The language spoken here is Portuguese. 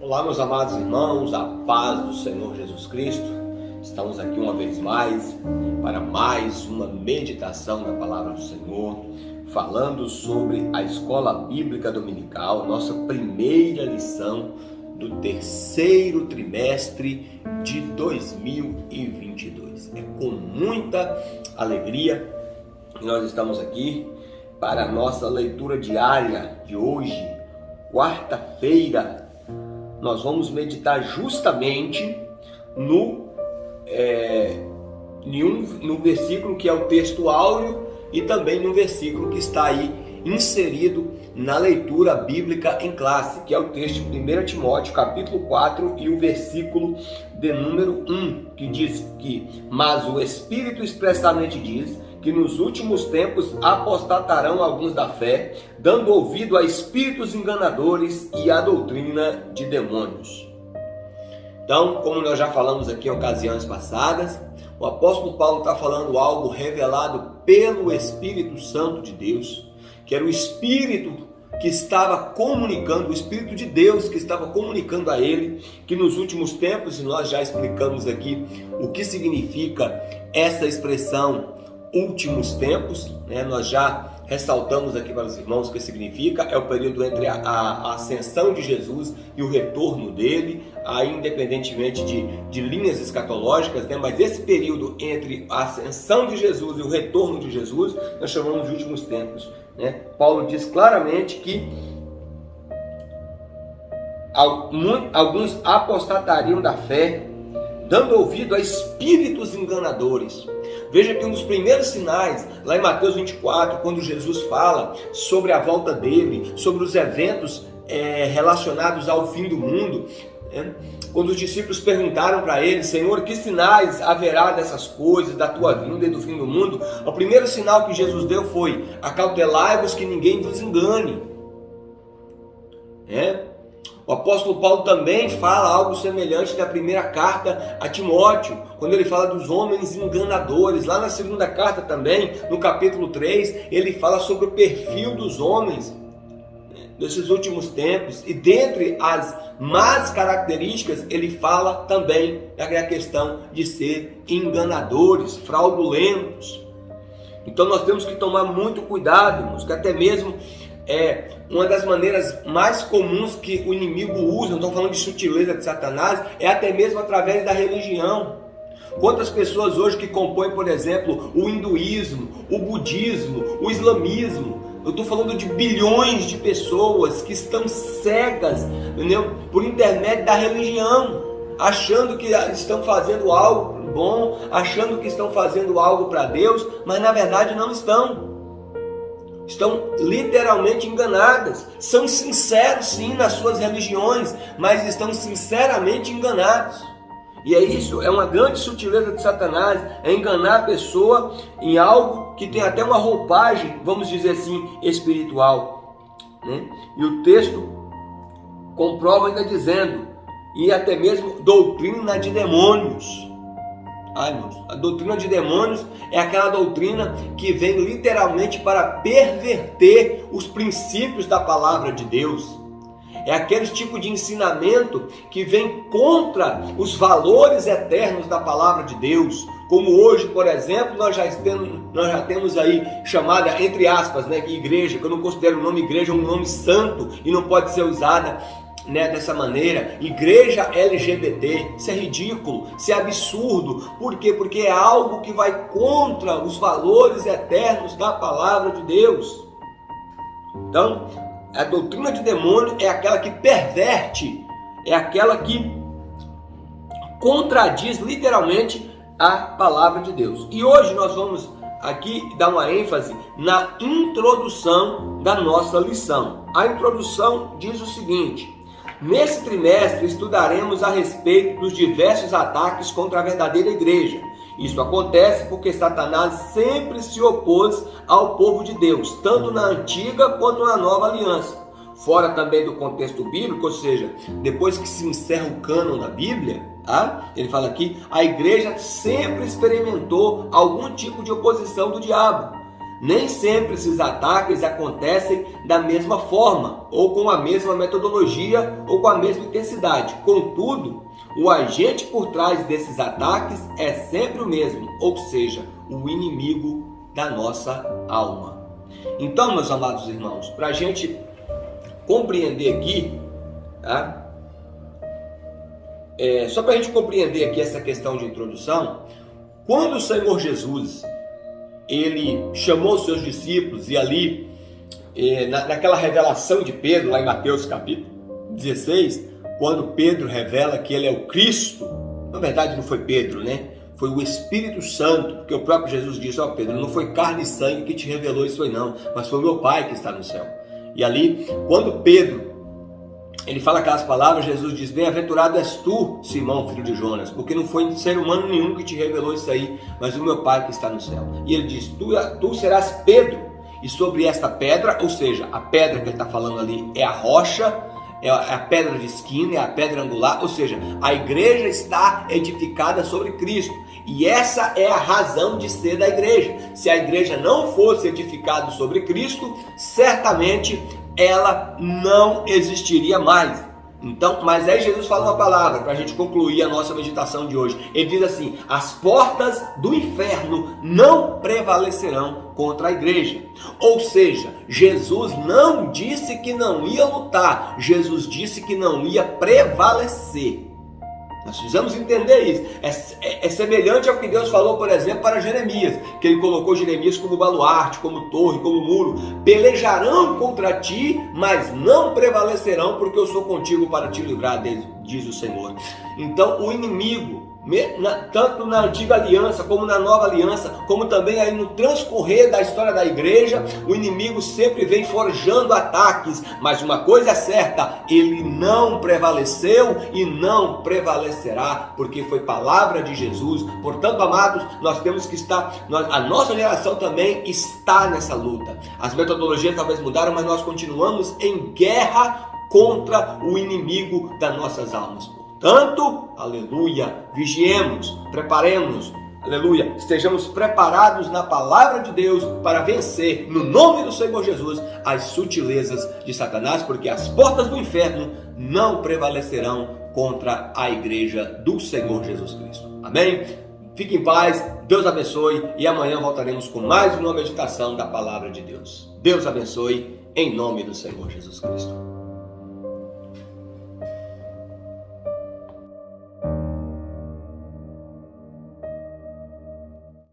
Olá, meus amados irmãos, a paz do Senhor Jesus Cristo. Estamos aqui uma vez mais para mais uma meditação da Palavra do Senhor, falando sobre a Escola Bíblica Dominical, nossa primeira lição do terceiro trimestre de 2022. É com muita alegria que nós estamos aqui para a nossa leitura diária de hoje, quarta-feira. Nós vamos meditar justamente no versículo que é o texto áureo e também no versículo que está aí inserido na leitura bíblica em classe, que é o texto de 1 Timóteo, capítulo 4 e o versículo de número 1, que diz que: mas o Espírito expressamente diz que nos últimos tempos apostatarão alguns da fé, dando ouvido a espíritos enganadores e a doutrina de demônios. Então, como nós já falamos aqui em ocasiões passadas, o apóstolo Paulo está falando algo revelado pelo Espírito Santo de Deus, que era o Espírito que estava comunicando, o Espírito de Deus que estava comunicando a ele, que nos últimos tempos, e nós já explicamos aqui o que significa essa expressão últimos tempos, né? Nós já ressaltamos aqui para os irmãos o que significa. É o período entre a ascensão de Jesus e o retorno dele, aí independentemente de linhas escatológicas, né? Mas esse período entre a ascensão de Jesus e o retorno de Jesus, nós chamamos de últimos tempos, né? Paulo diz claramente que alguns apostatariam da fé, dando ouvido a espíritos enganadores. Veja que um dos primeiros sinais, lá em Mateus 24, quando Jesus fala sobre a volta dele, sobre os eventos relacionados ao fim do mundo, quando os discípulos perguntaram para ele: Senhor, que sinais haverá dessas coisas, da tua vinda e do fim do mundo? O primeiro sinal que Jesus deu foi: acautelai-vos que ninguém vos engane. O apóstolo Paulo também fala algo semelhante na primeira carta a Timóteo, quando ele fala dos homens enganadores. Lá na segunda carta também, no capítulo 3, ele fala sobre o perfil dos homens desses últimos tempos. E dentre as más características, ele fala também da questão de ser enganadores, fraudulentos. Então nós temos que tomar muito cuidado, irmãos, que até mesmo uma das maneiras mais comuns que o inimigo usa, não estou falando de sutileza de Satanás, é até mesmo através da religião. Quantas pessoas hoje que compõem, por exemplo, o hinduísmo, o budismo, o islamismo? Eu estou falando de bilhões de pessoas que estão cegas, entendeu? Por intermédio da religião, achando que estão fazendo algo bom, achando que estão fazendo algo para Deus, mas na verdade não estão. Estão literalmente enganadas. São sinceros sim nas suas religiões, mas estão sinceramente enganados. E isso é uma grande sutileza de Satanás, é enganar a pessoa em algo que tem até uma roupagem, vamos dizer assim, espiritual, né? E o texto comprova ainda dizendo: e até mesmo doutrina de demônios. Irmãos, a doutrina de demônios é aquela doutrina que vem literalmente para perverter os princípios da palavra de Deus. É aquele tipo de ensinamento que vem contra os valores eternos da palavra de Deus. Como hoje, por exemplo, nós já temos aí chamada, entre aspas, né, que igreja, que eu não considero o nome igreja um nome santo e não pode ser usada, né, dessa maneira, igreja LGBT. Isso é ridículo, isso é absurdo. Por quê? Porque é algo que vai contra os valores eternos da palavra de Deus. Então, a doutrina de demônio é aquela que perverte, é aquela que contradiz literalmente a palavra de Deus. E hoje nós vamos aqui dar uma ênfase na introdução da nossa lição. A introdução diz o seguinte: nesse trimestre estudaremos a respeito dos diversos ataques contra a verdadeira igreja. Isso acontece porque Satanás sempre se opôs ao povo de Deus, tanto na antiga quanto na nova aliança. Fora também do contexto bíblico, ou seja, depois que se encerra o cânon da Bíblia, ele fala aqui, a igreja sempre experimentou algum tipo de oposição do diabo. Nem sempre esses ataques acontecem da mesma forma, ou com a mesma metodologia, ou com a mesma intensidade. Contudo, o agente por trás desses ataques é sempre o mesmo, ou seja, o inimigo da nossa alma. Então, meus amados irmãos, para a gente compreender aqui, tá? Só para a gente compreender aqui essa questão de introdução, quando o Senhor Jesus, ele chamou os seus discípulos e ali, naquela revelação de Pedro, lá em Mateus capítulo 16, quando Pedro revela que ele é o Cristo, na verdade não foi Pedro, né? Foi o Espírito Santo, porque o próprio Jesus disse: ó Pedro, não foi carne e sangue que te revelou isso aí não, mas foi o meu Pai que está no céu. E ali, quando Pedro, ele fala aquelas palavras, Jesus diz: bem-aventurado és tu, Simão, filho de Jonas, porque não foi ser humano nenhum que te revelou isso aí, mas o meu Pai que está no céu. E ele diz: tu serás Pedro, e sobre esta pedra, ou seja, a pedra que ele está falando ali é a rocha, é a pedra de esquina, é a pedra angular, ou seja, a igreja está edificada sobre Cristo. E essa é a razão de ser da igreja. Se a igreja não fosse edificada sobre Cristo, certamente ela não existiria mais. Então, mas aí Jesus fala uma palavra para a gente concluir a nossa meditação de hoje. Ele diz assim: as portas do inferno não prevalecerão contra a igreja. Ou seja, Jesus não disse que não ia lutar, Jesus disse que não ia prevalecer. Nós precisamos entender isso. É semelhante ao que Deus falou, por exemplo, para Jeremias, que ele colocou Jeremias como baluarte, como torre, como muro. Pelejarão contra ti, mas não prevalecerão, porque eu sou contigo para te livrar, diz o Senhor. Então o inimigo, tanto na antiga aliança como na nova aliança, como também aí no transcorrer da história da igreja, o inimigo sempre vem forjando ataques, mas uma coisa é certa: ele não prevaleceu e não prevalecerá, porque foi palavra de Jesus. Portanto, amados, nós temos que estar, a nossa geração também está nessa luta. As metodologias talvez mudaram, mas nós continuamos em guerra contra o inimigo das nossas almas. Portanto, aleluia, vigiemos, preparemos, aleluia, estejamos preparados na palavra de Deus para vencer, no nome do Senhor Jesus, as sutilezas de Satanás, porque as portas do inferno não prevalecerão contra a igreja do Senhor Jesus Cristo. Amém? Fique em paz, Deus abençoe, e amanhã voltaremos com mais uma meditação da palavra de Deus. Deus abençoe, em nome do Senhor Jesus Cristo.